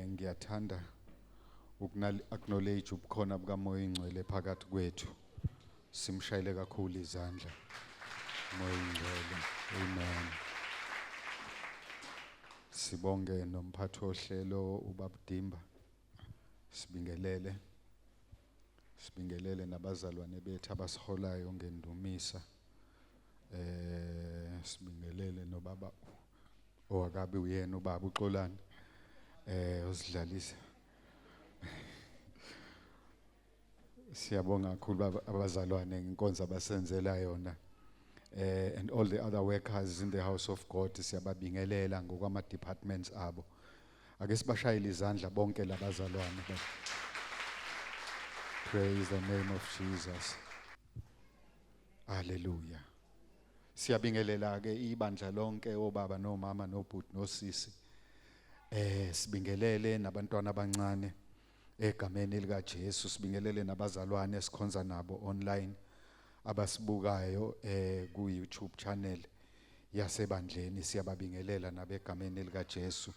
Ngiyathanda acknowledge ubukhona bukaMoya Ingcwele phakathi kwethu. Simshayile kakhulu izandla. Moya Ingcwele. Amen. Sibonge nomphathi ohlelo uBabudimba. Sibingelele nabazalwane bethu abasiholayo ngendumisa. Sibingelele nobaba owakabe uyena ubaba uXolani. Usidlalisa. Siyabonga kakhulu abazalwane ngenkonzo abasenzela yona. And all the other workers in the house of God siyababingelela ngokwama departments abo. Ake sibashayile izandla bonke labazalwane. Praise the name of Jesus. Hallelujah. Siyabingelela ke ibandla lonke obaba nomama nobhuti nosisi. Sibingelele nabantwana abancane egameni lika Jesu. Sibingelele nabazalwane esikhonza nabo online abasibukayo ku YouTube channel yasebandleni. Siyababingelela nabegameni lika Jesu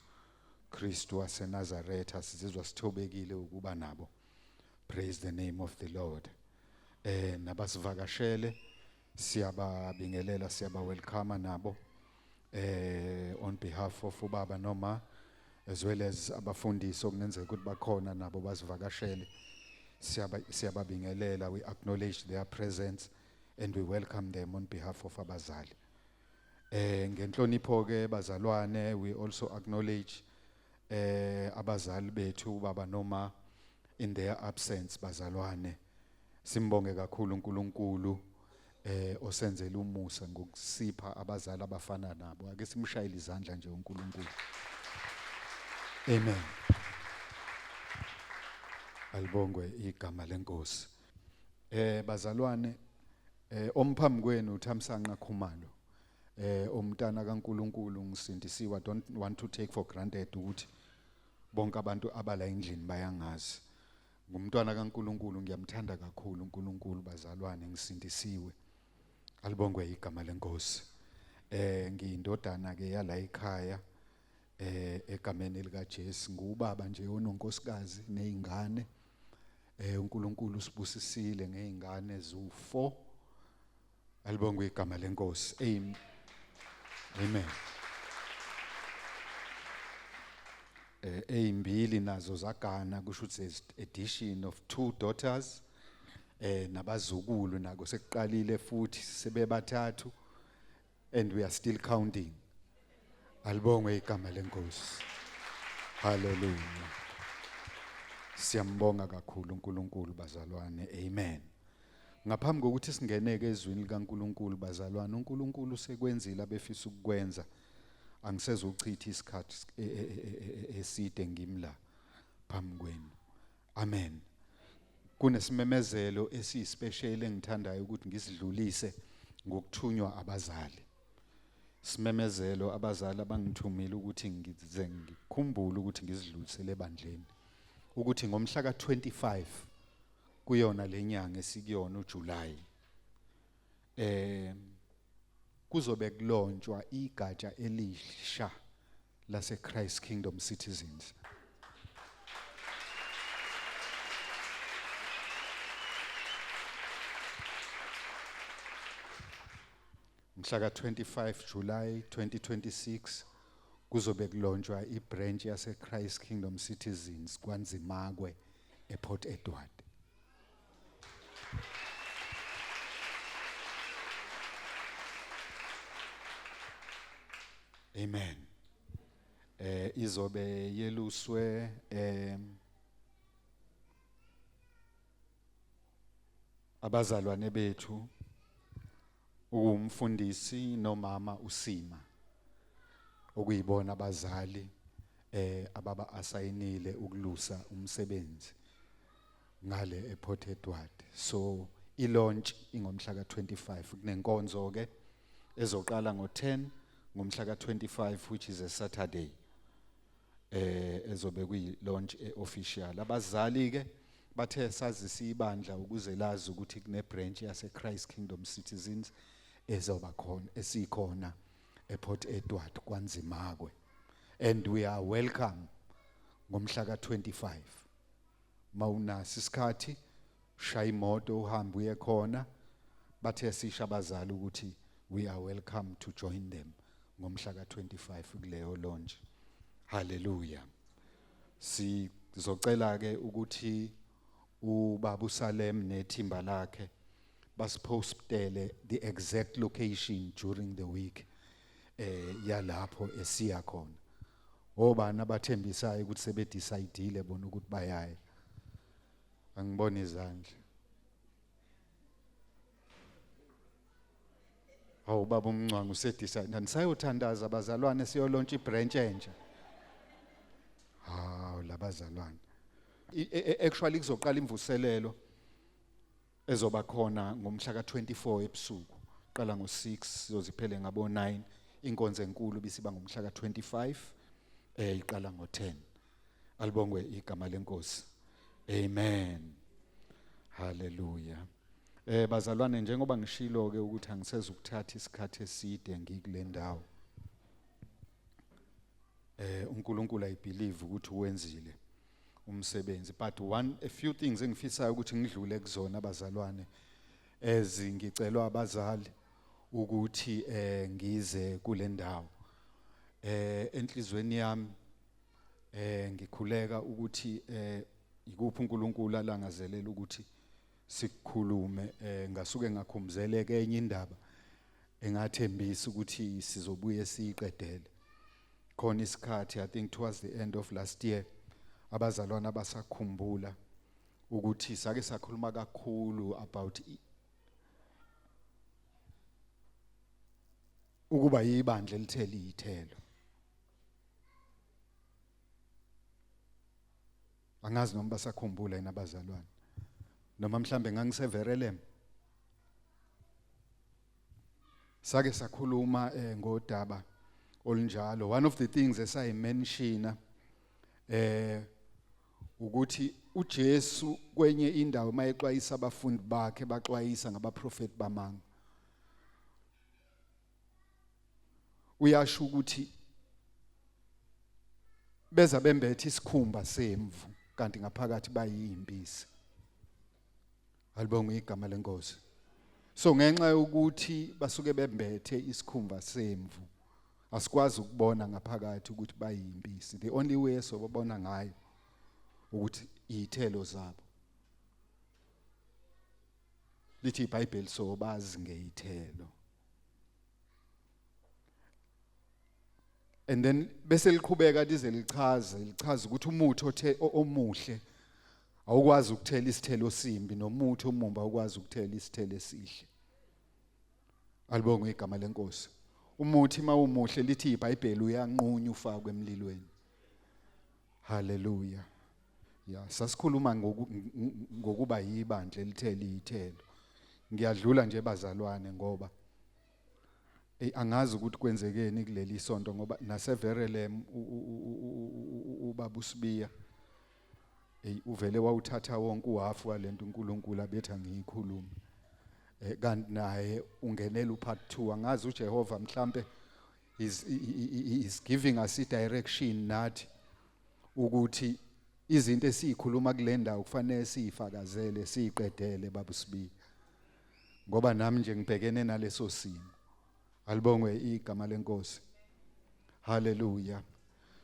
Kristu waseNazaretha. Sizizwa sithobekile ukuba nabo. Praise the name of the Lord. Nabasivakashele siyababingelela, siyaba-welcome nabo on behalf of ubaba noma as well as abafundisi okungenzeka ukuthi bakhona nabo basivakashele. Siyababingelela. We acknowledge their presence and we welcome them on behalf of abazali. Ngenhlonipho ke bazalwane, we also acknowledge abazali bethu baba noma in their absence bazalwane. Simbonge kakhulu uNkulunkulu osenzela umusa ngokusipha abazali abafana nabo. Ake simshayile izandla nje uNkulunkulu. Amen. Alibongwe igama lenkosi. Bazalwane, omphambi kwenu uThamsanqa Khumalo, umntana kaNkulunkulu ngisindisiwe. I don't want to take for granted ukuthi bonke abantu abala endlini bayangazi. Ngumntwana kaNkulunkulu, ngiyamthanda kakhulu uNkulunkulu bazalwane, ngisindisiwe. Alibongwe igama lenkosi. Ngiyindodana ke yala ekhaya egameni lika Jesu. Ngubaba nje ononkosikazi nezingane. uNkulunkulu usibusisile ngeingane zu4. Alibongwe igama lenkosi. Amen. Ezimbili nazo zagana, kusho ukuthi there's addition of 2 daughters. Nabazukulu nako sekuqalile futhi sebebathathu, and we are still counting. Alibongwe igama lenkosi. Hallelujah. Siyambonga kakhulu uNkulunkulu bazalwane. Amen. Ngaphambi kokuthi singeneke ezwini likaNkulunkulu bazalwane, uNkulunkulu sekwenzile abefisa ukukwenza. Angisezochitha isikhathi eside ngimla phambi kwenu. Amen. Kunesimemezelo esispecial engithandayo ukuthi ngisidlulise ngokuthunywa abazali. Simemezelo abazali abangithumile ukuthi ngize ngikhumbule ukuthi ngisidlulisele ebandleni ukuthi ngomhla ka25 kuyona lenyanga esikuyona uJuly kuzobe kulonjwa igatsha elisha lase Christ Kingdom Citizens. Mhla ka25 July 2026 kuzobe kulonjwa ibranch yase Christ Kingdom Citizens kwaNzimagwe ePort Edward. Amen. Izobe yeluswe abazalwane bethu umfundisi nomama uSima okuyibona abazali ababa asayinile ukulusa umsebenzi ngale ePort Edward. So ilaunch ingomhla ka25. Kunenkonzo ke ezoqala ngo10 ngomhla ka25 which is a Saturday. Ezobe kuyilaunch official. Abazali ke bathe sazisi ibandla ukuze lazi ukuthi kune branch yase Christ Kingdom Citizens ezoba khona esikhona ePort Edward kwaNzimagwe. And we are welcome ngomhla ka25. Mawunasi isikhathi shaya imoto uhambe uye khona, bathe sisha abazali ukuthi we are welcome to join them ngomhla ka25 kuleyo launch. Hallelujah. Sizocela ke ukuthi ubaba uSalem nethimba lakhe basipostele the exact location during the week yalapho esiya khona. Obani abathembisayo ukuthi sebedecideile bona ukuthi bayaye. Angibona izandla. Hawu baba uMncwangu usedecide nisayothandaza abazalwane siyolontsha ibranch entsha. Hawu labazalwane. Actually kuzoqala imvuselelo ezoba khona ngomhla ka24 ebusuku. Qala ngo6 sizoziphele ngabo 9. Inkonzo enkulu bisiba ngomhla ka25 iqala ngo10. Alibongwe igama lenkosi. Amen. Hallelujah. Bazalwane njengoba ngishilo ke ukuthi angiseze ukuthatha isikhathi eside ngikule ndawo. uNkulunkulu I believe ukuthi uwenzile umsebenzi, but a few things engifisayo ukuthi ngidlule kuzona abazalwane ezingicelwa abazali ukuthi ngize kule ndawo. Enhlizweni yami ngikhuleka ukuthi ikuphi uNkulunkulu alangazelela ukuthi sikhulume, ngasuke ngakhumzeleke enye indaba engathembisa ukuthi sizobuye siyiqedele. Khona isikhathi I think towards the end of last year abazalwana basakhumbula ukuthi sake sakhuluma kakhulu about ukuba yibandla elithela izithelo. Angazi noma basakhumbula yena abazalwane, noma mhlambe ngangiseverelem. Sake sakhuluma ngodaba olunjalo. One of the things esayimenshina ukuthi uJesu kwenye indawo mayexwayisa abafundi bakhe baxwayisa ngabaprofeti bamanga. Uyasho ukuthi beza bembethe isikhumba semvu kanti ngaphakathi bayimpisi. Alibonge igama lenkosi. So ngenxa yokuthi basuke bembethe isikhumba semvu asikwazi ukubona ngaphakathi ukuthi bayimpisi. The only way sobabona ngayo ukuthi izithelo zabo. Lithi iBhayibheli sobazi ngezithelo. And then bese liqhubeka lize lichaza ukuthi umuthi omuhle awukwazi ukuthela isithelo simbi, nomuthi omumba awukwazi ukuthela isithelo esihle. Alibonge igama lenkosi. Umuthi mawumuhle lithi iBhayibheli uyanqunywa ufakwe emlilweni. Hallelujah. Ya sasikhuluma ngokuba yibandla elithela izithelo. Ngiyadlula nje bazalwane ngoba angazi ukuthi kwenzekeni kuleli sonto ngoba naseverelem ubaba uSibiya uvele wawuthatha wonke uhafu walento uNkulunkulu abetha ngiyikhuluma. Kanti naye ungenela upart 2. Angazi uJehova mhlambe is giving us a direction nathi ukuthi izinto esikhuluma kule ndawo kufanele sifakazele siqedele baba uSibiya. Ngoba nami nje ngibhekene naleso simo. Alibongwe igama lenkosi. Hallelujah.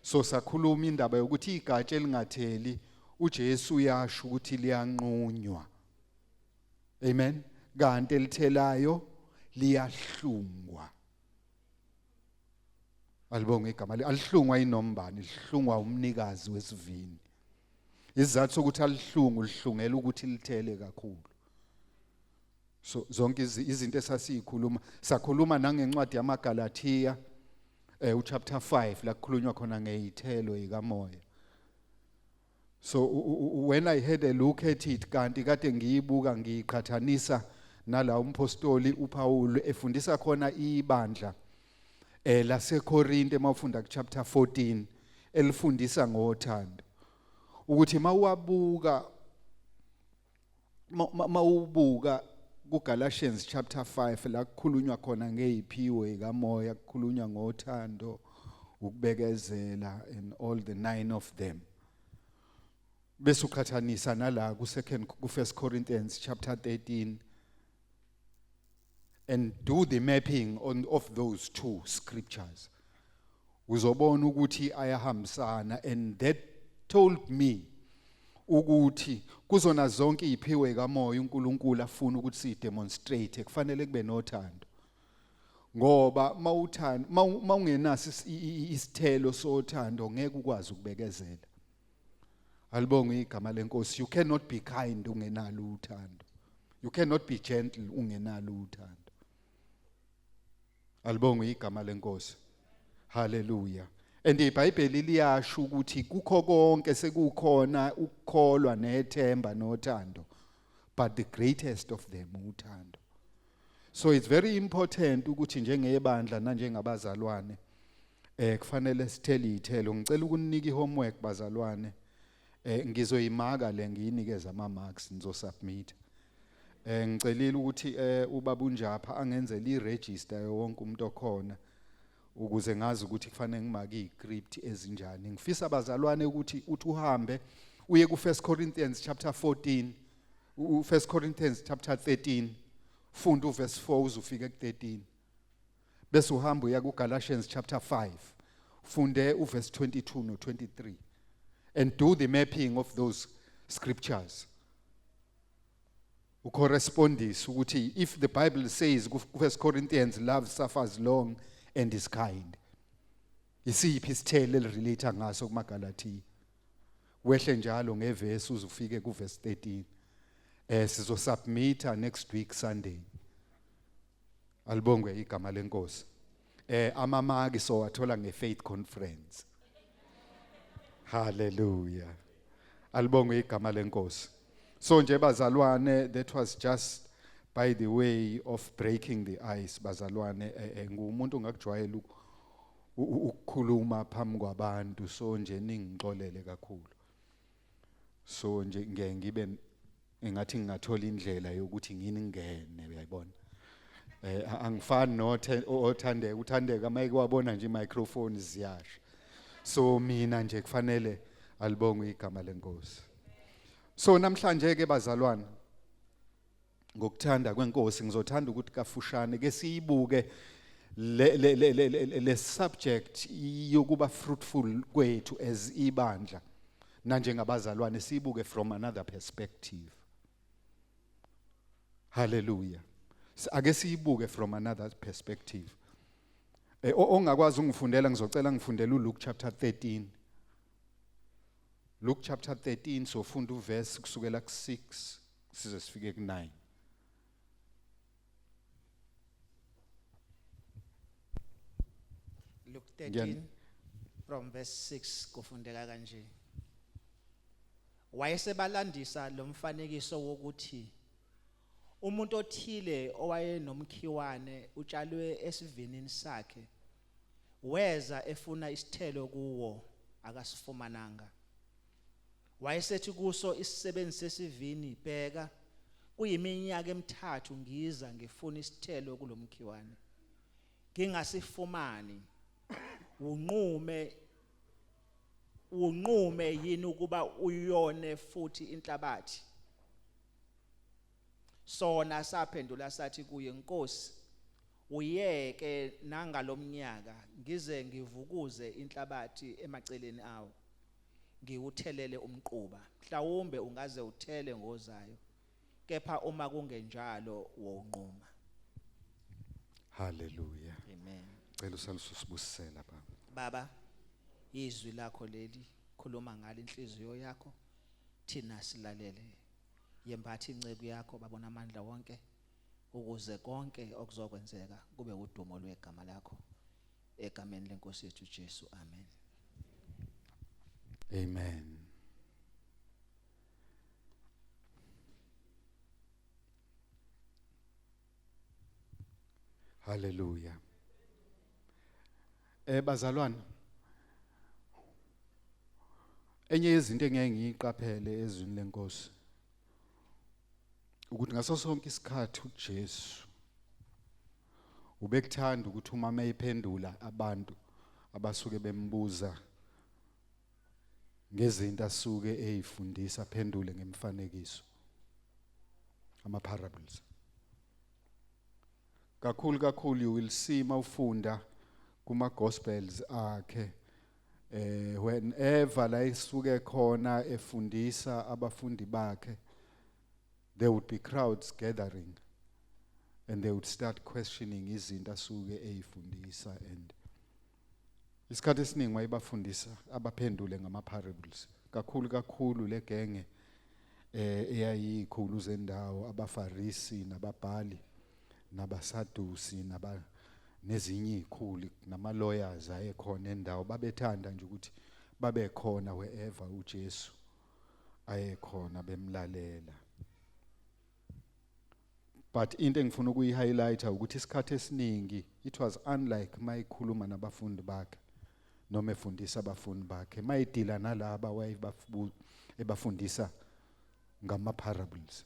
So sakhuluma indaba yokuthi igatsha elingatheli uJesu uyasho ukuthi liyanqunywa. Amen. Kanti elithelayo liyahlungwa. Alibonge igama alihlungwa inombani, lihlungwa umnikazi wesivini. Isizathu sokuthi alihlungu lihlungela ukuthi lithele kakhulu. So zonke izinto esasikhuluma sakhuluma nangencwadi yamaGalathiya uchapter 5 la kukhulunywa khona ngezithelo zikamoya. So when I had a look at it kanti kade ngiyibuka ngiqhathanisa nala umpostoli uPaul efundisa khona ibandla laseKorinte mawufunda kuchapter 14 elifundisa ngothando ukuthi mawubuka kuGalatians chapter 5 la kukhulunywa khona ngeziphiwo zikamoya, kukhulunywa ngothando, ukubekezela and all the 9 of them. bese uqhathanisa nala ku First Corinthians chapter 13 and do the mapping of those two scriptures, uzobona ukuthi ayahambisana. And that told me ukuthi kuzona zonke iziphiwe kamoya uNkulunkulu afuna ukuthi si demonstrate kufanele kube nothando, ngoba mawuthanda mawungenaso isithelo sothando ngeke ukwazi ukubekezela. Alibonge igama lenkosi. You cannot be kind ungenalo uthando. You cannot be gentle ungenalo uthando. Alibonge igama lenkosi. Hallelujah. And iBhayibheli liyasho ukuthi kukho konke sekukhona ukukholwa nethemba nothando, but the greatest of them uthando. So it's very important ukuthi njengebandla nanjengabazalwane kufanele sithele ithelo. Ngicela ukunika ihomework bazalwane. Ngizoyimaka le ngiyinikeza ama marks nizosubmit. Ngicelile ukuthi ubaba uNjapha angenzele iregister yonke umuntu okhona ukuze ngazi ukuthi kufanele ngimake iScript ezinjani. Ngifisa abazalwane ukuthi uthi uhambe uye ku First Corinthians chapter 14, First Corinthians chapter 13, funda uverse 4 uzufika ku13. Bese uhamba uya ku Galatians chapter 5, funde uverse 22 no 23. And do the mapping of those scriptures. Correspondis ukuthi if the Bible says First Corinthians love suffers long and is kind, isiphi isithelo elirelate ngaso kumaGalatiya, wehle njalo ngeverse uzufike ku verse 13. Sizosubmita next week Sunday. Alibongwe igama lenkosi. Amamaki so wathola ngefaith conference. Hallelujah. Alibongwe igama lenkosi. So nje bazalwane, that was just by the way of breaking the ice. Bazalwane, ngumuntu ngakujwayela ukukhuluma phambi kwabantu, so nje ningixolele kakhulu. So nje ngibe engathi ngingathola indlela yokuthi ngingene, uyayibona. Angifani othandeka, uthandeka mayike wabona nje microphone ziyasha. So mina nje kufanele alibonge igama lenkosi. So namhlanje ke bazalwane, ngokuthanda kwenkosi ngizothanda ukuthi kafushane ke siyibuke le subject yokuba fruitful kwethu as ibandla nanjengabazalwane, siyibuke from another perspective. Hallelujah. Ake siyibuke from another perspective. Ongakwazi ungifundela ngizocela ngifundele uLuke chapter 13. Luke chapter 13 so funda uverse kusukela ku6 size sifike ku9. Luke 13 from verse 6 kufundeka kanje. Wayesebalandisa lo mfanekiso wokuthi umuntu othile owayenomkhiwane utshalwe esivinini sakhe, weza efuna isithelo kuwo akasifumananga. Wayesethi kuso isisebenzi sesivini, bheka kuyiminyaka emithathu ngiza ngifuna isithelo kulomkhiwane ngingasifumani. Unqume yini ukuba uyone futhi inhlabathi? Sona saphendula sathi kuye, Nkosi, uyeke nangalomnyaka ngize ngivukuze inhlabathi emaceleni awo, ngiwuthelele umquba, mhlawumbe ungaze uthele ngozayo, kepha uma kungenjalo wonquma. Hallelujah. Amen. Cela usalusibusisela baba. Baba, izwi lakho leli khuluma ngale inhliziyo yakho, thina silalele. Yembathi inceke yakho babona amandla wonke ukuze konke okuzokwenzeka kube udumo lwegama lakho, egameni lenkosi yethu Jesu. Amen. Amen. Hallelujah. Bazalwane, enye yezinto engeke ngiyiqaphele ezwini lenkosi ukuthi ngaso sonke isikhathi uJesu ubekuthanda ukuthi uma ephendula abantu abasuke bembuza ngezinto asuke eyifundisa phendule ngemfanekiso, ama-parables. Kakhulu you will see mawufunda kuma-gospels akhe whenever la isuke khona efundisa abafundi bakhe, there would be crowds gathering and they would start questioning izinto asuke eyifundisa, and isikhathi esiningi wayebafundisa abaphendule ngama-parables. Kakhulu le genge eyayikhulu zendawo, abafarisi nababhali nabasadusi nezinye izikhulu nama-lawyers ayekhona endawo, babethanda nje ukuthi babe khona wherever uJesu ayekhona bemlalela. But into engifuna ukuyi-highlighta ukuthi isikhathi esiningi it was unlike mayikhuluma nabafundi bakhe noma efundisa abafundi bakhe, mayidila nalaba ebafundisa ngama-parables.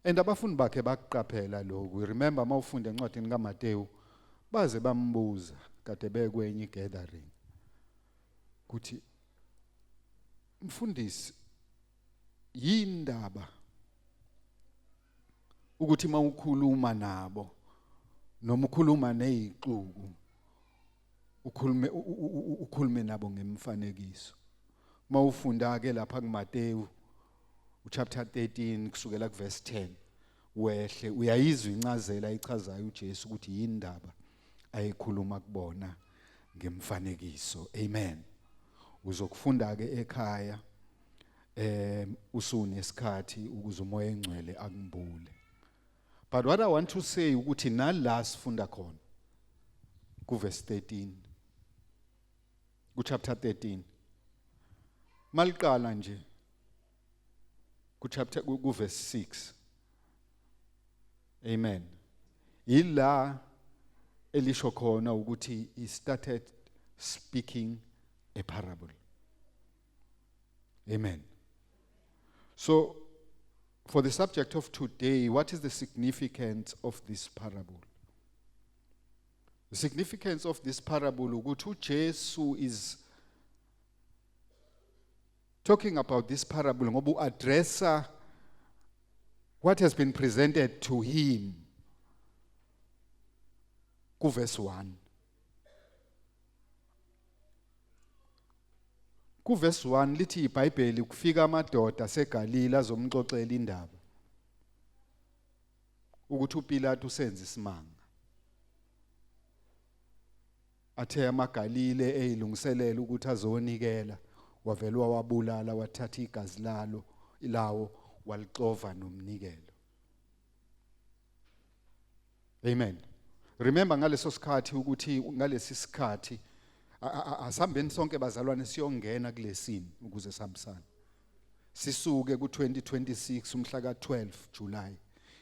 And abafundi bakhe bakuqaphela lokhu. Remember mawufunda encwadini kaMateyu baze bambuza kade bekwenye gathering ukuthi mfundisi, yindaba ukuthi mawukhuluma nabo noma ukhuluma nezixuku ukhulume nabo ngemfanekiso? Mawufunda ke lapha kuMateyu chapter 13 kusukela ku verse 10 wehle uyayizwa incazelo ayichazayo uJesu ukuthi yindaba ayikhuluma kubona ngemfanekiso. Amen. Uzokufunda ke ekhaya usunesikhathi ukuze umoya engcwele akumbule. But what I want to say ukuthi nala sifunda khona ku verse 13 ku chapter 13 maliqala nje ku verse 6. Amen. Ila elisho khona ukuthi he started speaking a parable. Amen. So for the subject of today, what is the significance of this parable? The significance of this parable ukuthi uJesu is talking about this parable ngoba uaddressa what has been presented to him ku verse 1. Ku verse 1 lithi iBhayibheli kufika amadoda aseGalile azomxoxela indaba ukuthi uPilato usenza isimanga. Athe amaGalile eyilungiselela ukuthi azonikela, wavelwa wabulala, wathatha igazi lawo walixova nomnikelo. Amen. Remember ngaleso sikhathi ukuthi ngalesi sikhathi asambeni sonke bazalwane siyongena kulesini ukuze sihambisane. Sisuke ku2026 umhla ka12 July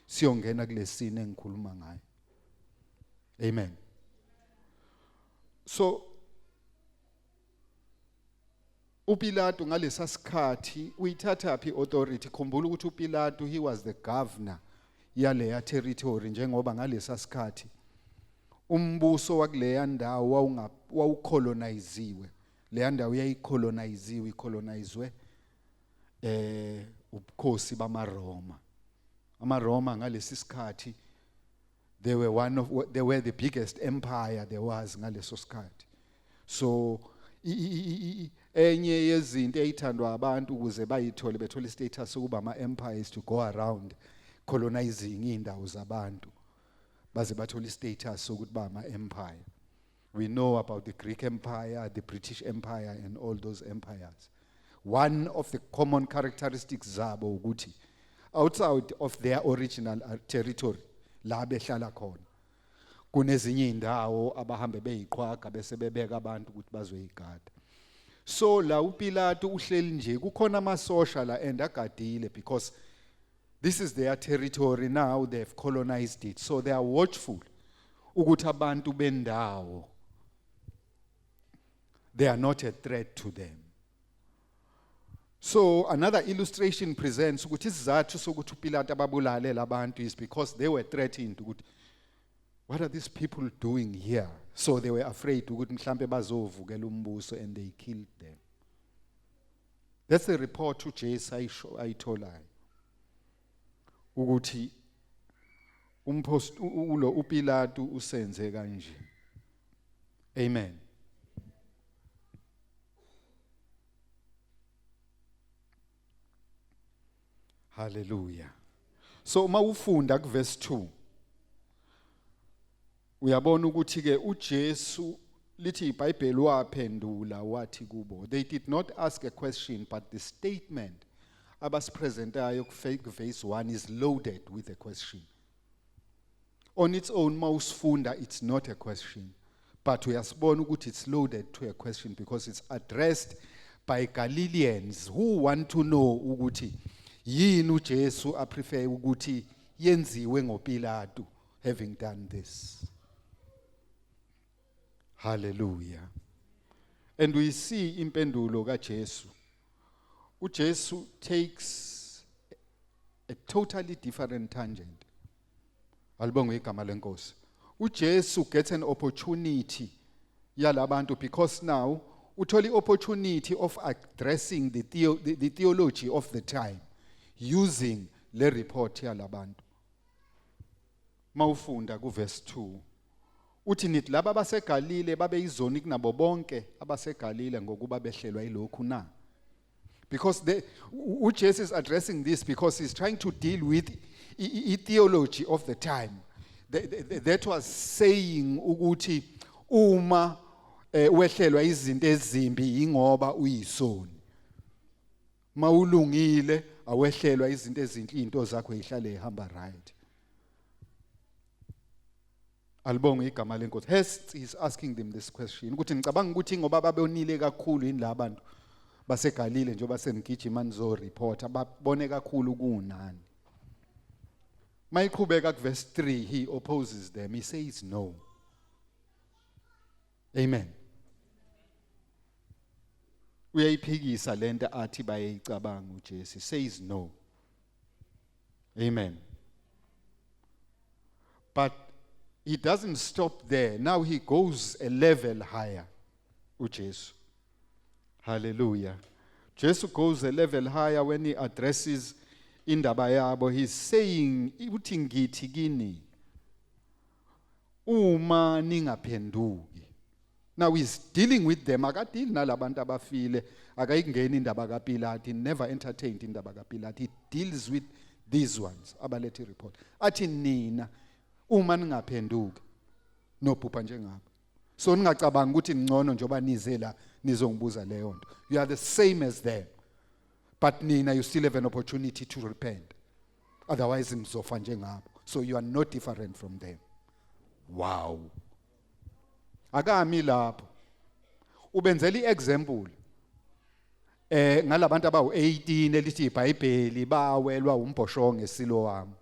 siyongena kulesini engikhuluma ngayo. Amen. So uPilato ngalesa sikhathi uyithatha phi authority? Khumbula ukuthi uPilato he was the governor yaleya territory njengoba ngalesa sikhathi umbuso wakuleya ndawo wawukoloniziwe. Leya ndawo yayikoloniziwe, icolonizwe ubukhosi bamaRoma. AmaRoma ngalesi sikhathi they were the biggest empire there was ngaleso sikhathi. So enye yezinto eyithandwa abantu ukuze bayithole bethola istatus ukuba ama-empires to go around colonizing indawo zabantu baze bathola istatus ukuthi ba ama-empire. We know about the Greek Empire, the British Empire and all those empires. One of the common characteristics zabo ukuthi outside of their original territory la behlala khona kunezinye indawo abahambe beyiqhwaga bese bebeka abantu ukuthi bazoyigada. So la uPilato uhleli nje kukhona amasosha la and agadile because this is their territory now, they've colonized it. So they are watchful ukuthi abantu bendawo they are not a threat to them. So another illustration presents ukuthi isizathu sokuthi uPilato ababulale labantu is because they were threatened ukuthi what are these people doing here? So they were afraid ukuthi mhlambe bazovukela umbuso and they killed them. That's the report uJesu ayitholayo. Ukuthi ulo uPilato usenze kanje. Amen. Hallelujah. So mawufunda kuverse 2 uyabona ukuthi ke uJesu lithi iBhayibheli waphendula wathi kubo. They did not ask a question, but the statement abasipresentayo kuverse 1 is loaded with a question. On its own mawusifunda it's not a question, but uyasibona ukuthi it's loaded to a question because it's addressed by Galileans who want to know ukuthi yini uJesu prefer ukuthi yenziwe ngoPilato having done this. Hallelujah. And we see impendulo kaJesu. uJesu takes a totally different tangent. Alibonge igama lenkosi. uJesu gets an opportunity yalabantu because now utholi opportunity of addressing the theology of the time using le report yalabantu. Mawufunda kuverse 2 uthi nithi laba abaseGalile babe izoni kunabo bonke abaseGalile ngokuba behlelwa yilokhu na. Because uJesu is addressing this because he's trying to deal with theology of the time. That was saying ukuthi uma wehlelwa izinto ezimbi ingoba uyisoni. Mawulungile awehlelwa izinto ezinhle into zakho ihlale ihamba right. Alibonge igama lenkosi. Hest is asking them this question. Ukuthi ngicabanga ukuthi ngoba babonile kakhulu yini labantu baseGalile njengoba senigijima nizo report ababone kakhulu kunani. Mayiqhubeka kuverse 3 he opposes them. He says no. Amen. Uyayiphikisa lento athi bayayicabanga uJesu. He says no. Amen. But he doesn't stop there. Now he goes a level higher. uJesu. Hallelujah. Jesus goes a level higher when he addresses indaba yabo. He's saying, uthi ngithi kini uma ningaphenduki. Now he's dealing with them. Akadili nalabantu abafile. Akayingeni indaba kaPilato. He never entertained indaba kaPilato. He deals with these ones. Abalethe report. Athi nina uma ningaphenduki nobhubha njengabo. So ningacabanga ukuthi ngcono njoba nize la nizongibuza leyo nto. You are the same as them. But nina you still have an opportunity to repent. Otherwise nizofa njengabo. So you are not different from them. Wow. Akami lapho. Ubenzela iexample. Ngalabantu abawu18 elithi iBhayibheli bawelwa umbhoshongo ngeSiloam.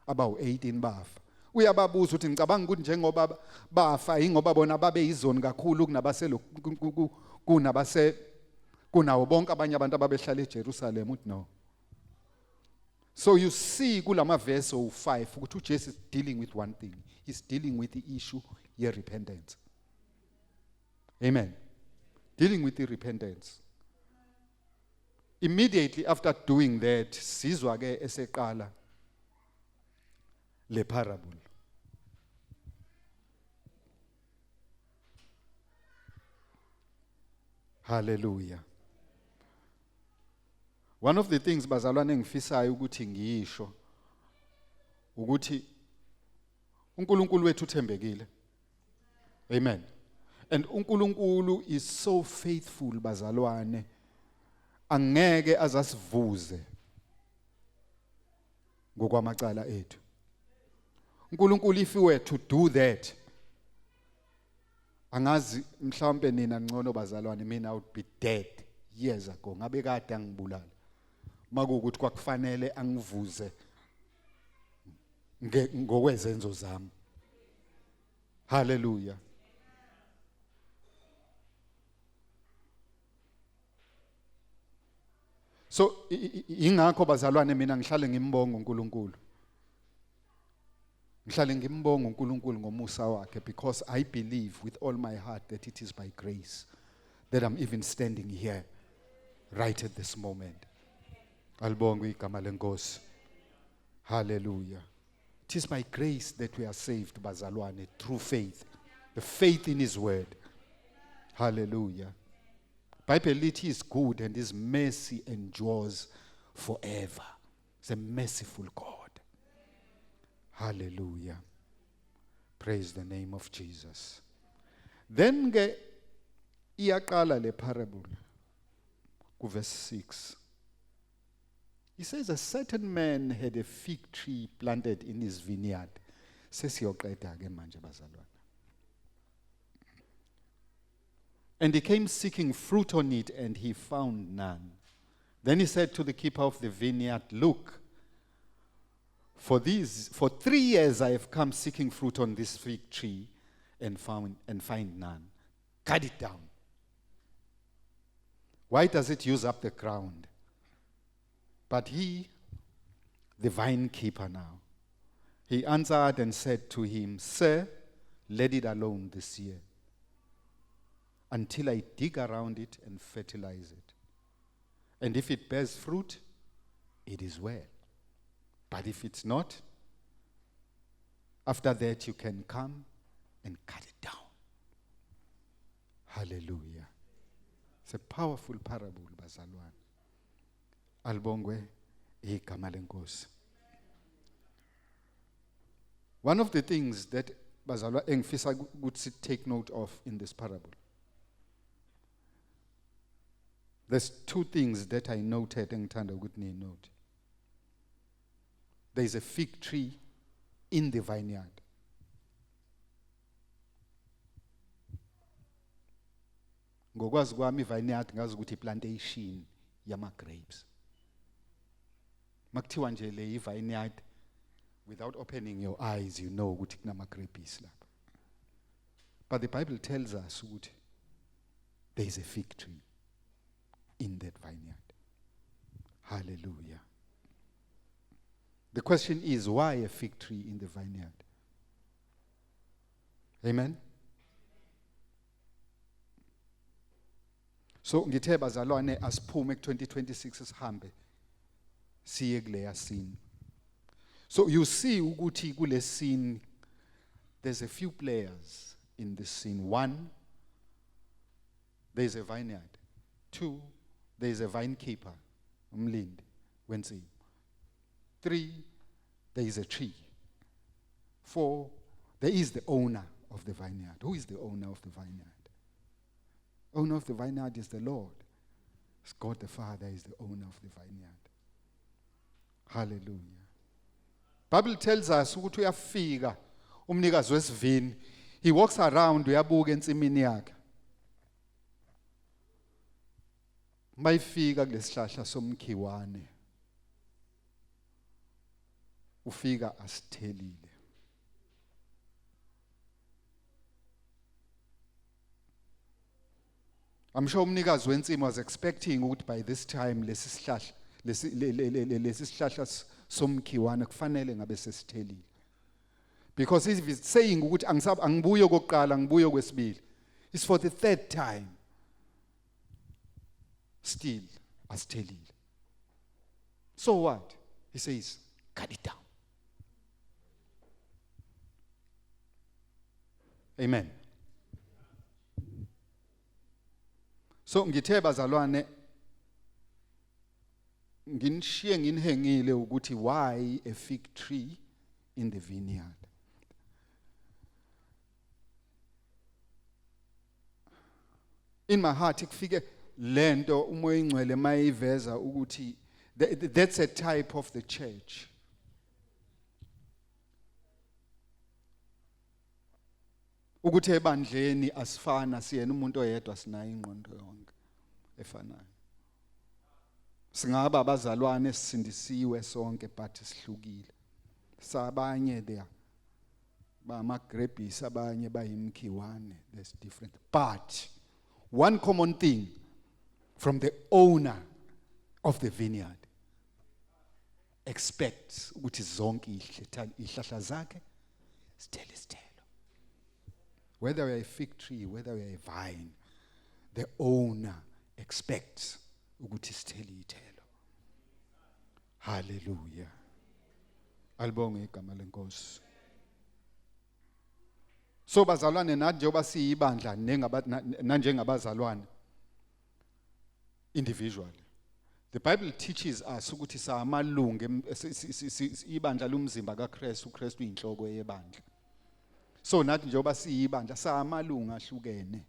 Abawu18 bafa. Uyababuza uthi ngicabanga ukuthi njengoba bafa ingoba bona babe izoni kakhulu kunawo bonke abanye abantu ababehlala eJerusalem uthi no. So you see kulama verse o5 ukuthi uJesu is dealing with one thing. He's dealing with the issue ye repentance. Amen. Dealing with the repentance. Immediately after doing that, sizwa ke eseqala le parable. Hallelujah. One of the things bazalwane engifisayo ukuthi ngiyisho ukuthi uNkulunkulu wethu uthembekile. Amen. And uNkulunkulu is so faithful bazalwane. Angeke azasivuze ngokwamacala ethu. uNkulunkulu if he were to do that, angazi mhlawumbe nina ngcono bazalwane mina I would be dead years ago. Ngabe kade angibulala. Makukuthi kwakufanele angivuze ngokwezenzo zami. Hallelujah. So ingakho bazalwane mina ngihlale ngimbonga uNkulunkulu. Ngihlale ngimbonga uNkulunkulu ngomusa wakhe because I believe with all my heart that it is by grace that I'm even standing here right at this moment. Alibonge igama lenkosi. Hallelujah. It is by grace that we are saved, bazalwane, through faith. The faith in his word. Hallelujah. Bible lithi is good and his mercy endures forever. He's a merciful God. Hallelujah. Praise the name of Jesus. Then ke iyaqala le parable ku verse 6. He says a certain man had a fig tree planted in his vineyard. Sesiyoqeda ke manje bazalwane. And he came seeking fruit on it, and he found none. Then he said to the keeper of the vineyard, "Look, for 3 years I have come seeking fruit on this fig tree, and find none. Cut it down. Why does it use up the ground?" But he, the vine keeper now, he answered and said to him, "Sir, let it alone this year, until I dig around it and fertilize it. And if it bears fruit, it is well. But if it's not, after that you can come and cut it down." Hallelujah. It's a powerful parable, bazalwane. Alibongwe igama lenkosi. One of the things that bazalwane engifisa ukuthi take note of in this parable. There's 2 things that I noted and ngithanda ukuthi note. There is a fig tree in the vineyard. Ngokwazi kwami vineyard ngazi ukuthi plantation yama grapes. Makuthiwa nje le vineyard, without opening your eyes you know ukuthi kunama grapes lapha. But the Bible tells us ukuthi there is a fig tree in that vineyard. Hallelujah. The question is, why a fig tree in the vineyard? Amen. So ngithe bazalwane asiphume ku2026 sihambe siye kuleya scene. So you see ukuthi kule scene there's a few players in this scene. 1, there's a vineyard. 2, there is a vine keeper, umlindi wensimu. 3, there is a tree. 4, there is the owner of the vineyard. Who is the owner of the vineyard? Owner of the vineyard is the Lord. It's God the Father is the owner of the vineyard. Hallelujah. Bible tells us ukuthi uyafika umnikazi wesivini, he walks around uyabuka ensimini yakhe. Mayifika kulesihlahla somkhiwane, ufika asithelile. I'm sure umnikazi wensimu was expecting ukuthi by this time lesi sihlahla somkhiwane kufanele ngabe sesithelile. Because if it's saying ukuthi angibuye kokuqala ngibuye kwesibili, it's for the 3rd time. Still asithelile. So what? He says, cut it down. Amen. So ngithe bazalwane nginishiye nginihengile ukuthi why a fig tree in the vineyard. In my heart ikufike lento umoya ingcwele mayiveza ukuthi that's a type of the church. Ukuthi ebandleni asifana siyena umuntu oyedwa sinayo ingqondo yonke efanayo. Singaba abazalwane sisindisiwe sonke but sihlukile. Sabanye there bamagrebhisi abanye bayimkhiwane, that's different. But one common thing from the owner of the vineyard expects ukuthi zonke ihlahla zakhe sithele isithelo. Whether we are a fig tree, whether we are a vine, the owner expects ukuthi sithele ithelo. Hallelujah. Alibonge igama lenkosi. So bazalwane, nathi njengoba siyibandla nanjengabazalwane individually, the Bible teaches us ukuthi samalungu ibandla lumzimba kaKristu, uKristu uyinhloko yebandla. So nathi njengoba siyibandla samalungu ahlukene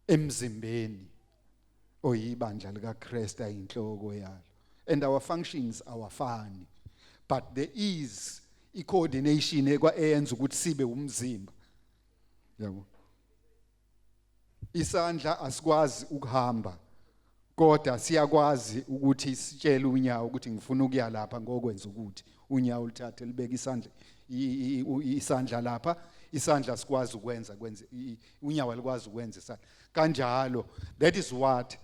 emzimbeni oyibandla likaKristu ayinhloko yalo, and our functions awafani, but there is i-coordination eyenza ukuthi sibe umzimba. Yabo. Isandla asikwazi ukuhamba, kodwa siyakwazi ukuthi sitshele unyawo ukuthi ngifuna ukuya lapha ngokwenza ukuthi unyawo lithathe libeke isandla lapha, isandla sikwazi ukwenza unyawo alikwazi ukwenza isandla kanjalo. That is what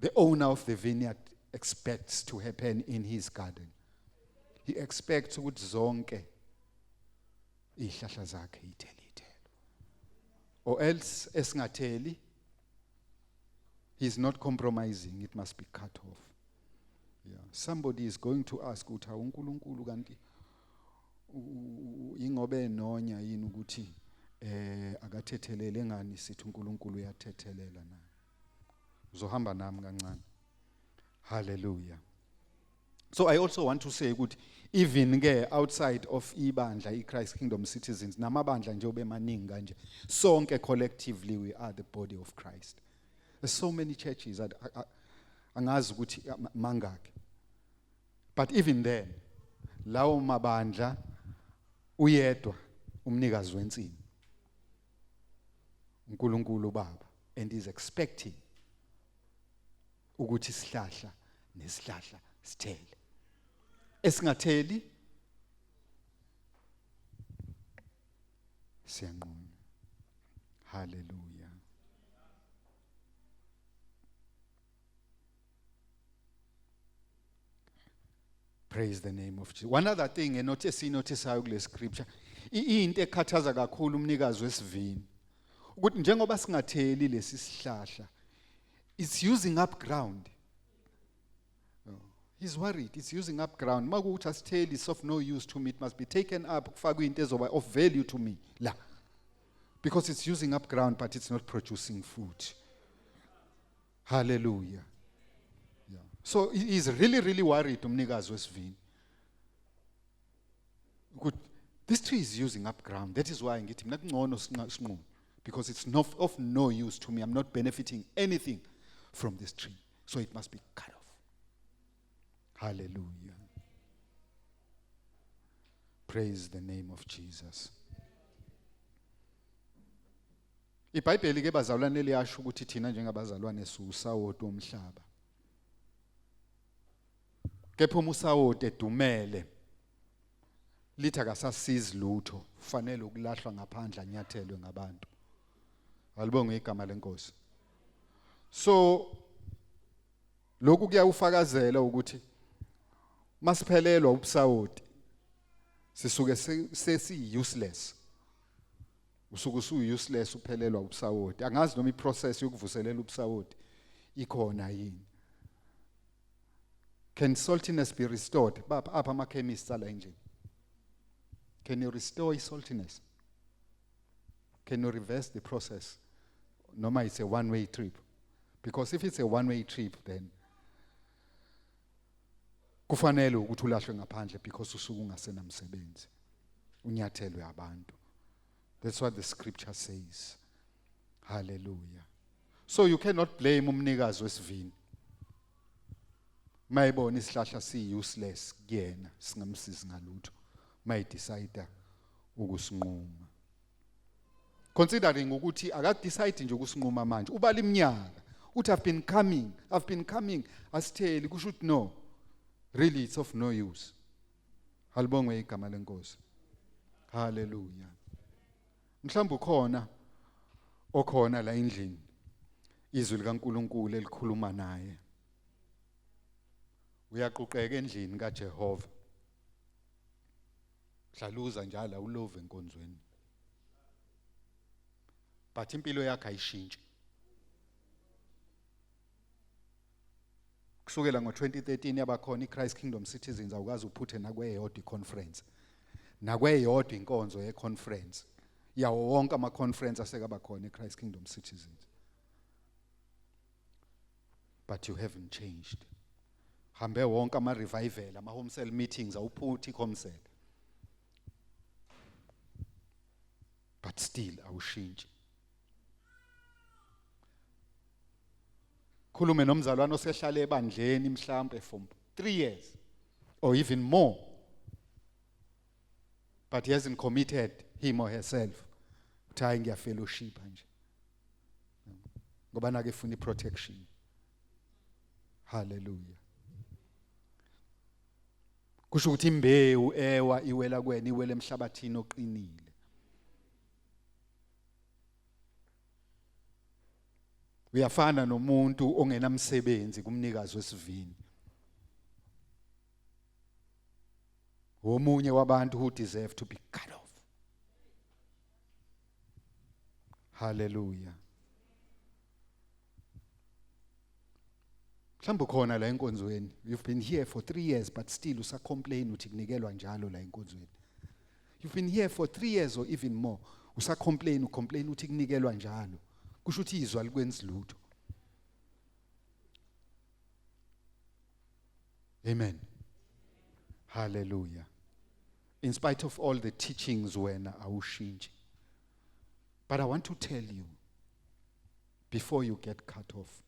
the owner of the vineyard expects to happen in his garden. He expects ukuthi zonke ihlahla zakhe ithele ithelo, or else esingatheli, he's not compromising, it must be cut off. Yeah. Somebody is going to ask ukuthi uNkulunkulu kanti ingobe nonya yini ukuthi akathethelele ngani sithi uNkulunkulu uyathethelela na. Uzohamba nami kancane. Hallelujah. So I also want to say ukuthi even ke outside of ibandla iChrist Kingdom Citizens namabandla nje obemaningi kanje, sonke collectively we are the body of Christ. There's so many churches angazi ukuthi mangaki, but even then lawo mabandla uyedwa umnikazi wensimu uNkulunkulu Baba, and is expecting ukuthi isihlahla nesihlahla sithele. Esingatheli siyanquma. Hallelujah. Praise the name of Jesus. One other thing noticeayo kule scripture, into ekhathaza kakhulu umnikazi wesivini ukuthi njengoba singatheli lesi sihlahla, it's using up ground. He's worried, it's using up ground. Makuthi asitheli, it's of no use to me, it must be taken up, kufakwe into ezoba of value to me la, because it's using up ground but it's not producing food. Hallelujah. Yeah. So he's really worried umnikazi wesivini. Good. This tree is using up ground. That is why ngithi mina kungcono sinquma, because it's not of no use to me. I'm not benefiting anything from this tree. So it must be cut off. Hallelujah. Praise the name of Jesus. iBhayibheli ke bazalwane liyasho ukuthi thina njengabazalwane siwusawoti womhlaba. Kepha umusawoti edumele lithi akasasizi lutho, kufanele ukulahlwa ngaphandle anyathelwe ngabantu. Alibonge igama lenkosi. So lokhu kuyawufakazela ukuthi masiphelelwa ubusawoti sisuke sesi useless. Usuke useless uphelelwa ubusawoti. Angazi noma iprocess yokuvuselela ubusawoti ikhona yini. Can saltiness be restored? Baba apha ama chemists ala nje. Can you restore saltiness? Can you reverse the process? Noma it's a one-way trip. Because if it's a one-way trip, then kufanele ukuthi ulahlwe ngaphandle because usuku ungasenamsebenzi. Unyathelwe abantu. That's what the scripture says. Hallelujah. So you cannot blame umnikazi wesivini. Mayibona isihlahla useless kuyena singamsizi ngalutho. May decide ukusinquma. Considering ukuthi akadecide nje ukusinquma manje, ubala iminyaka. Uthi I've been coming, asitheli kusho ukuthi no. Really it's of no use. Halibongwe igama lenkosi. Hallelujah. Mhlawumbe okhona la endlini izwi likaNkuluNkulu elikhuluma naye. Uyaquqeka endlini kaJehova. Dlaluza njalo ulove enkonzweni. But impilo yakhe ayishintshe. kusukela ngo-2013 yabakhona i-Christ Kingdom Citizens awukazi uphuthe nakweyodwa i-conference nakweyodwa inkonzo ye-conference yawo wonke ama-conference asekaba khona e-Christ Kingdom Citizens. But you haven't changed. Hambe wonke ama-revival, ama-home cell meetings awuphuthi i-home cell. But still awushintshi. Khulume nomzalwane osehlale ebandleni mhlambe for 3 years or even more. But he hasn't committed him or herself. Uthi ngiya fellowship nje. Ngoba nake funa protection. Hallelujah. Kusho ukuthi imbewu ewa iwela kwena iwela emhlabathini oqinile. Uyafana nomuntu ongenamsebenzi kumnikazi wesivini. Omunye wabantu who deserve to be cut off. Hallelujah. Mhlawumbe khona la enkonzweni. You've been here for 3 years but still usacomplain uthi kunikelwa njalo la enkonzweni. You've been here for 3 years or even more. Usacomplain uthi kunikelwa njalo. Kusho ukuthi izwa likwenza lutho. Amen. Hallelujah. In spite of all the teachings wena awushintshe. But I want to tell you, before you get cut off,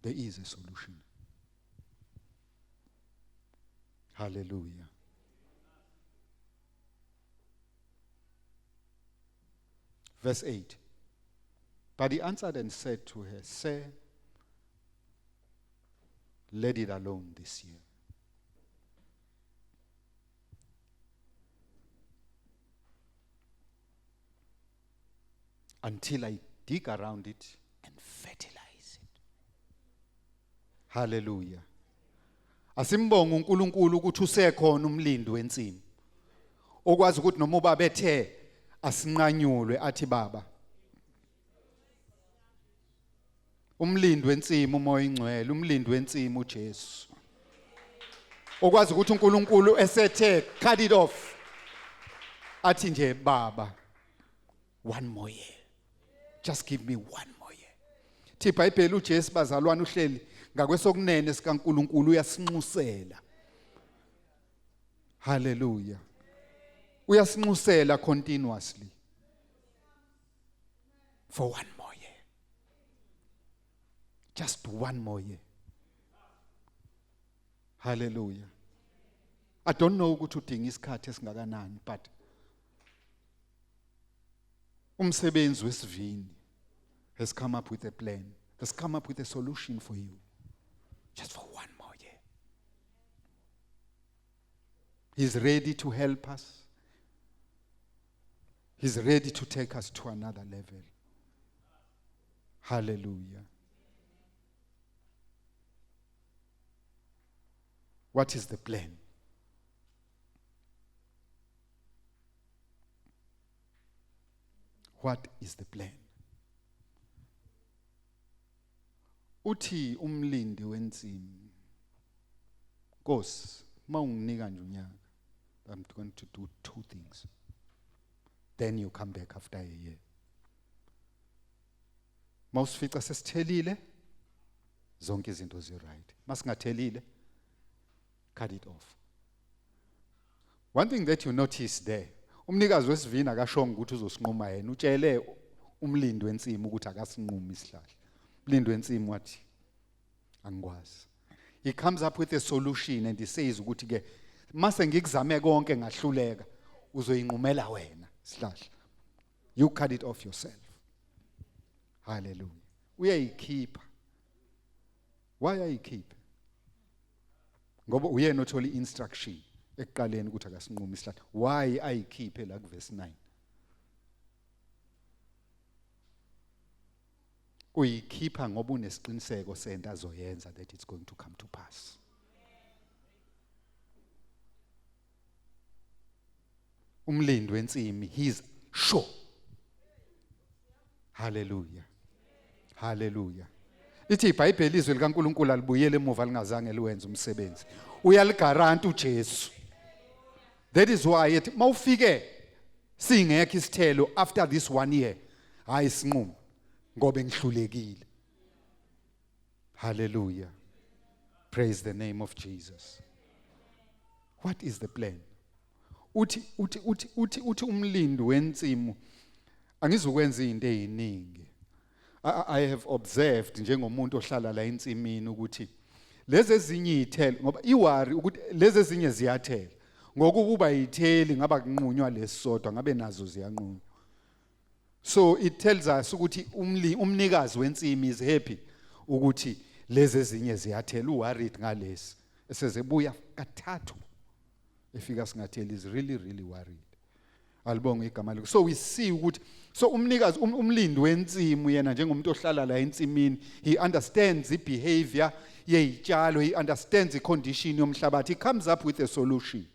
there is a solution. Hallelujah. Verse 8. But he answered and said to her, Sir, let it alone this year. Until I dig around it and fertilize it. Hallelujah. Asimbonga uNkulunkulu ukuthi usekhona umlindi wensimu. Okwazi ukuthi noma ubaba ethe asinqanyulwe athi baba. Umlindi wensimu umoya ingcwele, umlindi wensimu uJesu. Okwazi ukuthi uNkulunkulu esethe cut it off. Athi nje baba, one more year. Just give me one more year. Thi iBhayibheli uJesu bazalwane uhleli ngakwesokunene sikaNkulunkulu uyasinxusela. Hallelujah. Uyasinxusela continuously. For one more year. Just one more year. Hallelujah. I don't know ukuthi udinga isikhathi esingakanani, but umsebenzi wesivini has come up with a plan, has come up with a solution for you. Just for one more year. He's ready to help us. He's ready to take us to another level. Hallelujah. What is the plan? What is the plan? Uthi umlindi wensimu. Nkosi, mawunginika nje unyaka, I'm going to do 2 things. Then you come back after a year. Mawusifica sesithelile, zonke izinto zi-right. Masingathelile, cut it off. One thing that you notice there, umnikazi wesivini akashonga ukuthi uzosinquma yena, utshele umlindi wensimu ukuthi akasinqumi isihlahla. Umlindi wensimu wathi angikwazi. He comes up with a solution and he says ukuthi ke mase ngikuzame konke ngahluleka uzoyinqumela wena isihlahla. You cut it off yourself. Hallelujah. Uyayikhipha. Why ayikhiphe? Ngoba uyena othola instruction ekuqaleni ukuthi akasinquma isihlahla. Why ayikhiphe la kuverse 9? Uyikhipha ngoba unesiqiniseko sento azoyenza that it's going to come to pass. Umlindi wensimu, he's sure. Hallelujah. Hallelujah. Ithi iBhayibheli izwi likaNkuluNkulu alibuyele emuva lingazange liwenze umsebenzi. Uyaligaranta uJesu. That is why it mawufike singekho isithelo after this 1 year. Hayi sinqumo ngoba ngihlulekile. Hallelujah. Praise the name of Jesus. What is the plan? Uthi umlindi wensimu angizukwenza izinto eziningi. I have observed njengomuntu ohlala la ensimini ukuthi lezi ezinye izithelo ngoba iwari ukuthi lezi ezinye ziyathela. Ngokuba yitheli ngaba kunqunywa lesodwa ngabe nazo ziyanqunywa. So it tells us ukuthi umnikazi wensimi is happy ukuthi lezi ezinye ziyathela uworried ngalesi. Esezebuya kathathu efika singatheli is really worried. Alibonga igama lakho. So we see ukuthi so umnikazi umlindi wensimu yena njengomuntu ohlala la ensimini he understands the behavior yezitshalo, he understands the condition yomhlabathi, he comes up with a solution.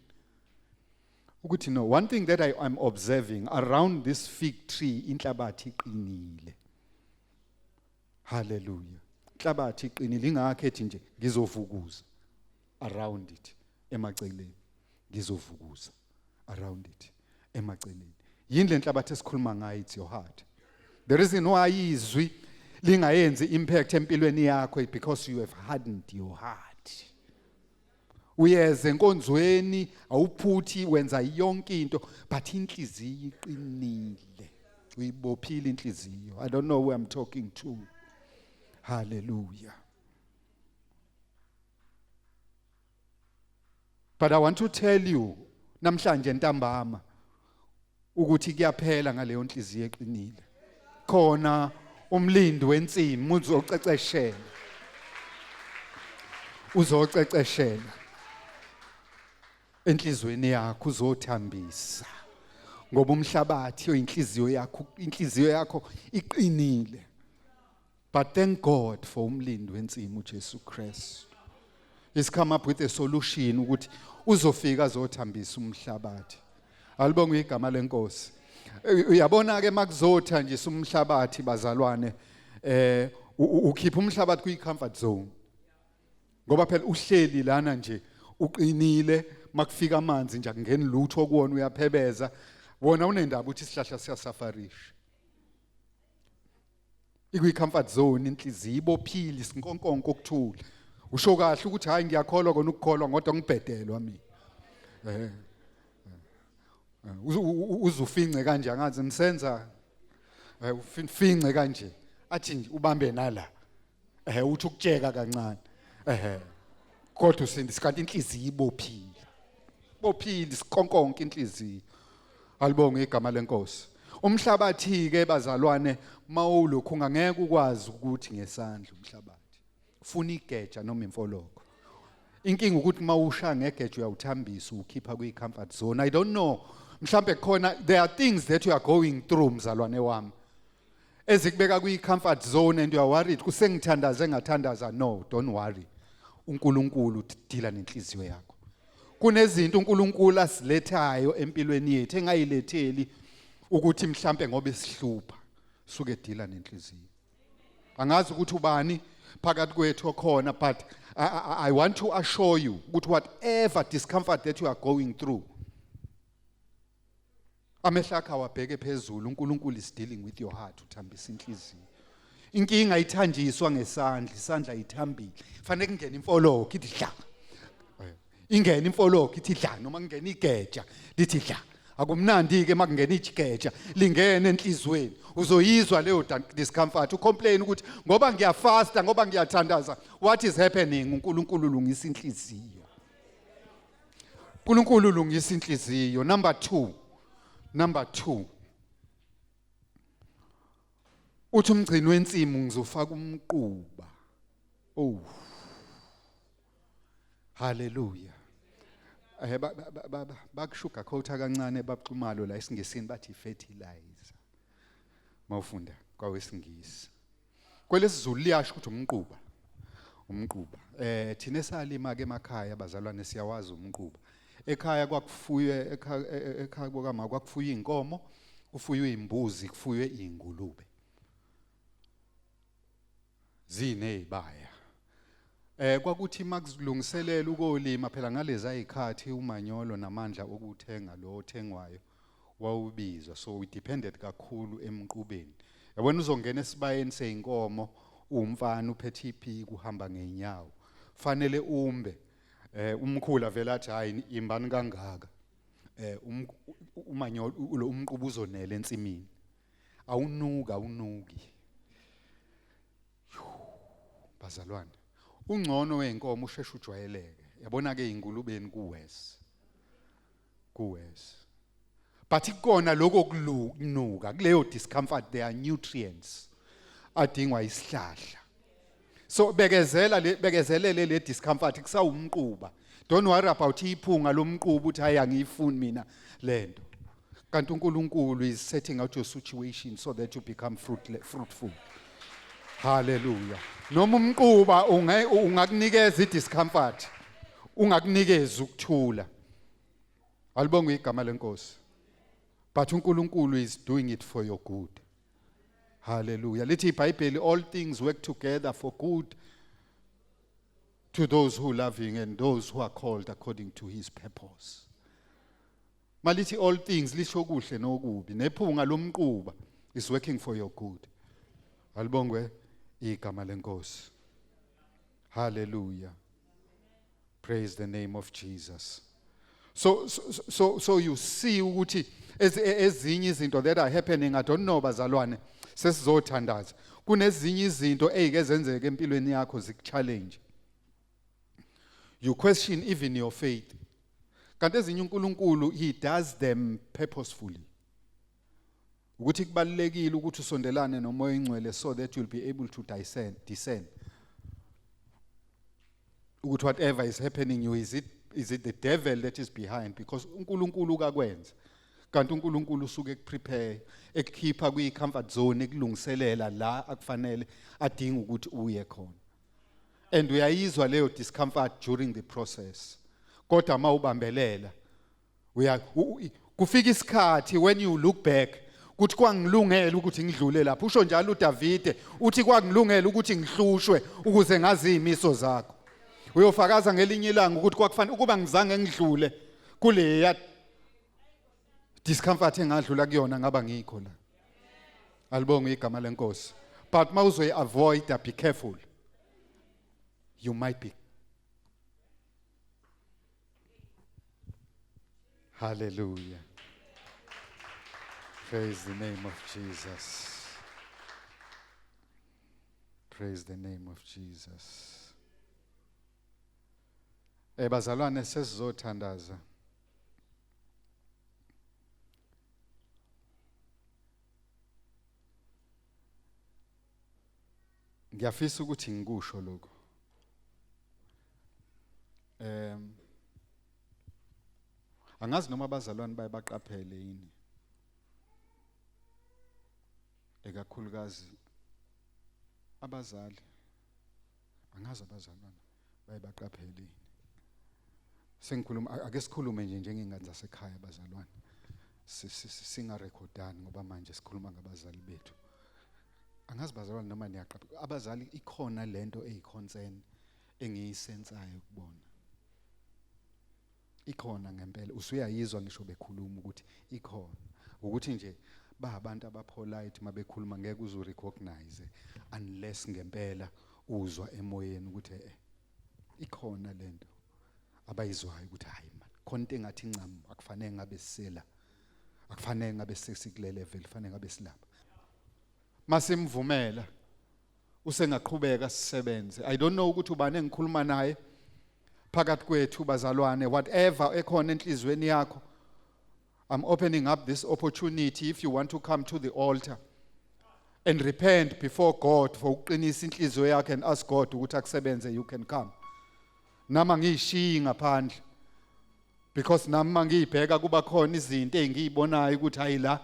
Ukuthi no, one thing that I'm observing around this fig tree inhlabathi iqinile. Hallelujah. Inhlabathi iqinile ingakho ethi nje ngizovukuza around it emaceleni. Ngizovukuza around it emaceleni. Yini le nhlabathi esikhuluma ngayo, it's your heart. The reason why izwi lingayenzi impact empilweni yakho is because you have hardened your heart. Uyeze enkonzweni awuphuthi wenza yonke into but inhliziyo iqinile. Uyibophile inhliziyo. I don't know who I'm talking to. Hallelujah. But I want to tell you namhlanje ntambama ukuthi kuyaphela ngaleyo nhliziyo eqinile. Khona umlindi wensimu uzoceceshela. Uzoceceshela. Enhlizweni yakho uzothambisa. Ngoba umhlabathi inhliziyo yakho iqinile. But thank God for umlindi wensimu uJesu Christ. He's come up with a solution ukuthi uzofika azothambisa umhlabathi. Alibonga igama lenkosi. Uyabona ke makuzotha nje umhlabathi bazalwane ukhipha umhlabathi kwi-comfort zone. Ngoba phela uhleli lana nje uqinile makufika amanzi nje akungeni lutho kuwona uyaphebeza. Wona unendaba ukuthi isihlahla siyasafarisha. Ikwi-comfort zone inhliziyo ibophile isinkonkonko okuthula. Usho kahle ukuthi hayi ngiyakholwa kona ukukholwa kodwa ngibhedelwa mina. Uzufince kanje angazi msenza ufince kanje athi nje ubambe nala uthi ukutsheka kancane kodwa usindisikhathi inhliziyo ibophile isikonkonke inhliziyo. Alibonga igama lenkosi. Umhlabathi ke bazalwane mawulokhu ungangeke ukwazi ukuthi ngesandla umhlabathi ufuna igeja noma imfoloko. Inkinga ukuthi mawusha ngegeja uyawuthambisa ukhipha kwi-comfort zone. I don't know mhlambe khona there are things that you are going through mzalwane wami ezikubeka kwi-comfort zone and you are worried kusengithandaze ngathandaza. No, don't worry. uNkulunkulu udila nenhliziyo yakho. Kunezinto uNkulunkulu asilethayo empilweni yethu engayiletheli ukuthi mhlambe ngoba esihlupha suke edila nenhliziyo. Angazi ukuthi ubani phakathi kwethu okhona but I want to assure you ukuthi whatever discomfort that you are going through amehlo akho awabheke phezulu. uNkulunkulu is dealing with your heart, uthambisa inhliziyo. Inkinga ithanjiswa ngesandla, isandla ithambile. Fanele kungena imfoloko ithi dla. Ingena imfoloko ithi dla noma kungena igeja lithi dla. Akumnandi ke makungena igeja lingene enhlizweni. Uzoyizwa leyo discomfort, ucomplain ukuthi ngoba ngiyafasta ngoba ngiyathandaza. What is happening? uNkulunkulu ulungisa inhliziyo. uNkulunkulu ulungisa inhliziyo. Number 2. Uthi umgcini wensimu ngizofaka umquba. Oh. Hallelujah. Bakushuga khotha kancane baxhumalo la isingesini bathi fertilizer. Mawufunda kwawesingisi. Kwelesizulu liyasho ukuthi umquba. Thina esalima ke emakhaya abazalwane siyawazi umquba. Ekhaya kwakufuywe ekhaya kwakama kwakufuywe inkomo, kufuywe imbuzi, kufuywe ingulube. zinezibaya. Kwakuthi makuzilungiselela ukolima phela ngalezi ayikhathi umanyolo namandla okuthenga lo othengwayo wawubizwa, so we depended kakhulu emqubeni. Yabona uzongena esibayeni seinkomo umfana uphethe iphiki uhamba ngeenyawo, fanele umbe umkhulu vela athi hayi imbani kangaka, umanyolo lo umqubu uzonela ensimini, awunuki. Bazalwane, ungcono weinkomo usheshe ujwayeleke. Yabona ke ingulubeni kuwes. But ikona lokho kunuka kuleyo discomfort, there are nutrients adingwa isihlahla. So bekezelele le discomfort kusawumquba. Don't worry about iphunga lomquba uthi hayi angiyifuni mina lento. Kanti uNkulunkulu is setting out your situation so that you become fruitful. Hallelujah. Noma umquba ungakunikeza idiscomfort, ungakunikeza ukuthula. Alibonga igama lenkosi. But uNkulunkulu is doing it for your good. Hallelujah. Lithi iBhayibheli, all things work together for good to those who love him and those who are called according to his purpose. Malithi all things lisho kuhle nokubi, nephunga lomquba is working for your good. Alibongwe igama lenkosi. Hallelujah. Praise the name of Jesus. So you see ukuthi ezinye izinto that are happening, I don't know bazalwane, sesizothandaza. Kunezinye izinto ezike zenzeke empilweni yakho zikuchallenge. You question even your faith. Kanti ezinye uNkulunkulu he does them purposefully. Ukuthi kubalekile ukuthi usondelane nomoya ingcwele so that you'll be able to discern. Ukuthi whatever is happening you, is it the devil that is behind? Because uNkulunkulu kakwenza. Kanti uNkulunkulu usuke ekuprepare, ekukhipha kwi-comfort zone, ekulungiselela la akufanele adinga ukuthi uye khona. And uyayizwa leyo discomfort during the process. Kodwa mawubambelela, kufika isikhathi when you look back, kuthi kwangilungela ukuthi ngidlule lapho. Usho njalo uDavide, uthi kwangilungela ukuthi ngihlushwe ukuze ngazi imiso zakho. Uyofakaza ngelinye ilanga ukuthi kwakufanele ukuba ngizange ngidlule kule discomfort engadlula kuyona ngaba ngikho la. Alibonga igama lenkosi. But mawuzoyi avoid, be careful. You might be. Hallelujah. Praise the name of Jesus. Praise the name of Jesus. Bazalwane sesizothandaza. Ngiyafisa ukuthi ngikusho lokho. Angazi noma abazalwane bayabaqaphele yini. Ekakhulukazi abazali. Angazi abazalwane bayabaqaphele yini. Sengikhuluma ake sikhulume nje njengengane zasekhaya abazalwane. Singarekhodani ngoba manje sikhuluma ngabazali bethu. Angazi bazalwane noma niyaqaphela abazali ikhona lento eyiconcern engiyisensayo ukubona. Ikhona ngempela usuyayizwa ngisho bekhuluma ukuthi ikhona ukuthi nje bahabantu abapolite mabekhuluma ngeke uzu recognize unless ngempela uzwa emoyeni ukuthi ikhona lento abayizwayo ukuthi hayi man khona into engathi ncam akufanele ngabe sisela akufanele ngabe sesikule level kufanele ngabe silapha masimvumela usengaqhubeka sisebenze. I don't know ukuthi ubani engikhuluma naye phakathi kwethu bazalwane, whatever ekhona enhlizweni yakho, I'm opening up this opportunity if you want to come to the altar and repent before God for uqinisa inhliziyo yakho and ask God ukuthi akusebenze, you can come. Nama ngiyishiyi ngaphandle because nama ngiyibheka kuba khona izinto engiyibonayo ukuthi hayi la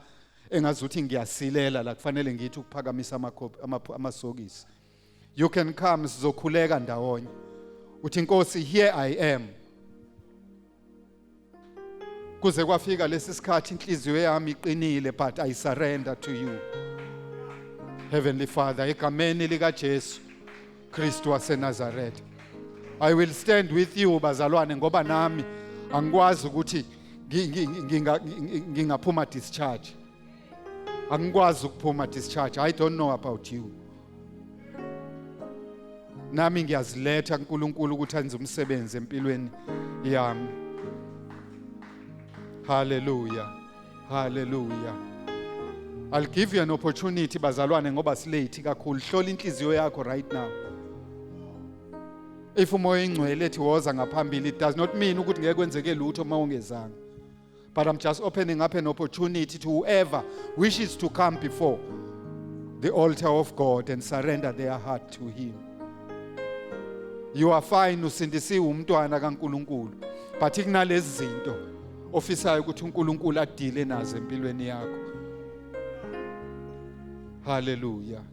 engazuthi ngiyasilela la kufanele ngithi ukuphakamisa amasokisi. You can come, sizokhuleka ndawonye. Uthi Nkosi, here I am. Kuze kwafika lesi sikhathi inhliziyo yami iqinile, but I surrender to you. Heavenly Father, egameni lika Jesu Kristu waseNazaretha. I will stand with you bazalwane ngoba nami angikwazi ukuthi ngingaphuma discharge. Angikwazi ukuphuma discharge. I don't know about you. Nami ngiyaziletha kuNkulunkulu ukuthi enze umsebenzi empilweni yami. Hallelujah. Hallelujah. I'll give you an opportunity bazalwane ngoba silate kakhulu. Hlola inhliziyo yakho right now. If umoya ingcwele ethi woza ngaphambili, it does not mean ukuthi ngeke kwenzeke lutho uma ungezanga. But I'm just opening up an opportunity to whoever wishes to come before the altar of God and surrender their heart to Him. You are fine usindisiwe umntwana kaNkulunkulu, but kunalezi zinto ofisayo ukuthi uNkulunkulu adile nazo empilweni yakho. Hallelujah.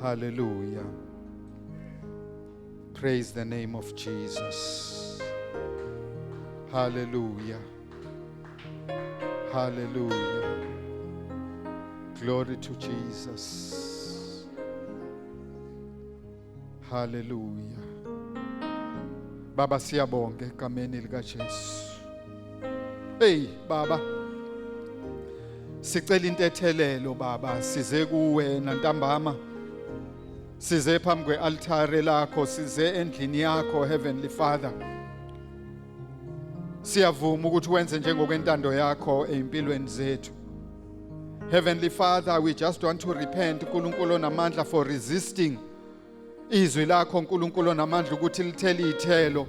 Hallelujah. Praise the name of Jesus. Hallelujah. Hallelujah. Glory to Jesus. Hallelujah. Baba siyabonga egameni likaJesu. Hey Baba, sicela intethelelo Baba, size kuwena ntambama. Size phambi kwealtare lakho, size endlini yakho Heavenly Father. Siyavuma ukuthi wenze njengokwentando yakho empilweni zethu. Heavenly Father, we just want to repent uNkulunkulu namandla for resisting izwi lakho uNkulunkulu namandla ukuthi lithele ithelo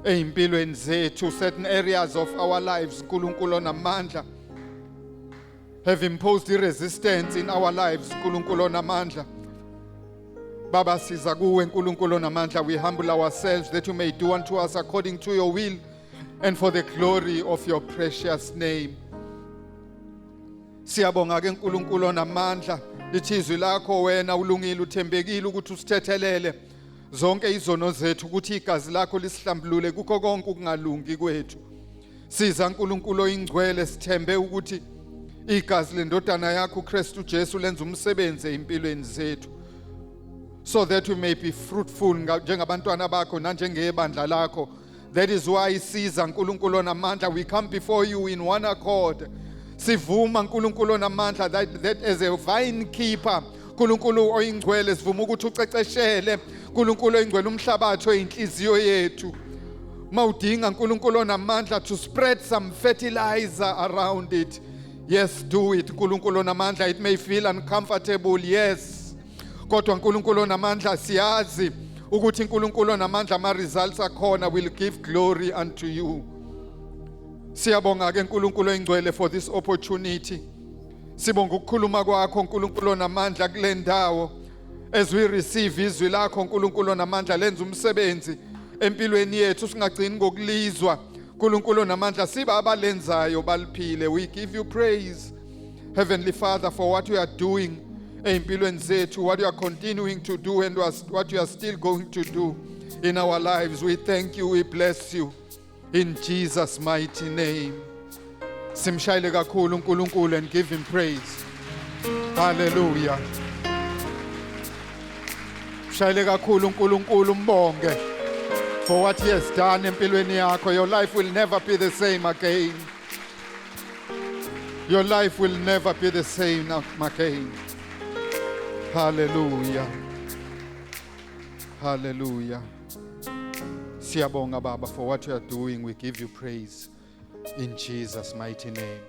empilweni zethu, certain areas of our lives uNkulunkulu namandla have imposed resistance in our lives uNkulunkulu namandla. Baba siza kuwe uNkulunkulu namandla, we humble ourselves that you may do unto us according to your will and for the glory of your precious name. Siyabonga ke uNkulunkulu namandla, lithi izwi lakho wena ulungile uthembekile ukuthi usithethelele zonke izono zethu, ukuthi igazi lakho lisihlambulule kukho konke ukungalungi kwethu. Siza uNkulunkulu oyingcwele, sithembe ukuthi igazi lendodana yakho uKristu Jesu lenza umsebenzi empilweni zethu, so that we may be fruitful njengabantwana bakho nanjengebandla lakho. That is why siza uNkulunkulu namandla, we come before you in one accord. Sivuma uNkulunkulu namandla that as a vine keeper uNkulunkulu oyingcwele sivuma ukuthi uceceshele uNkulunkulu oyingcwele umhlabathi oyinhliziyo yethu. Mawudinga uNkulunkulu namandla to spread some fertilizer around it. Yes, do it uNkulunkulu namandla. It may feel uncomfortable, yes. Kodwa uNkulunkulu namandla siyazi ukuthi uNkulunkulu namandla ama results akhona will give glory unto you. Siyabonga ke uNkulunkulu oyingcwele for this opportunity. Sibonga ukukhuluma kwakho uNkulunkulu namandla kule ndawo. As we receive izwi lakho uNkulunkulu namandla lenza umsebenzi empilweni yethu, singagcini ngokulizwa uNkulunkulu namandla, siba abalenzayo baliphile. We give you praise Heavenly Father for what you are doing empilweni zethu, what you are continuing to do and what you are still going to do in our lives. We thank you, we bless you in Jesus mighty name. Simshayile kakhulu uNkulunkulu and give him praise. Hallelujah. Shayile kakhulu uNkulunkulu mbonge for what he has done empilweni yakho. Your life will never be the same again. Your life will never be the same again. Hallelujah. Hallelujah. Siyabonga Baba for what you are doing. We give you praise in Jesus mighty name.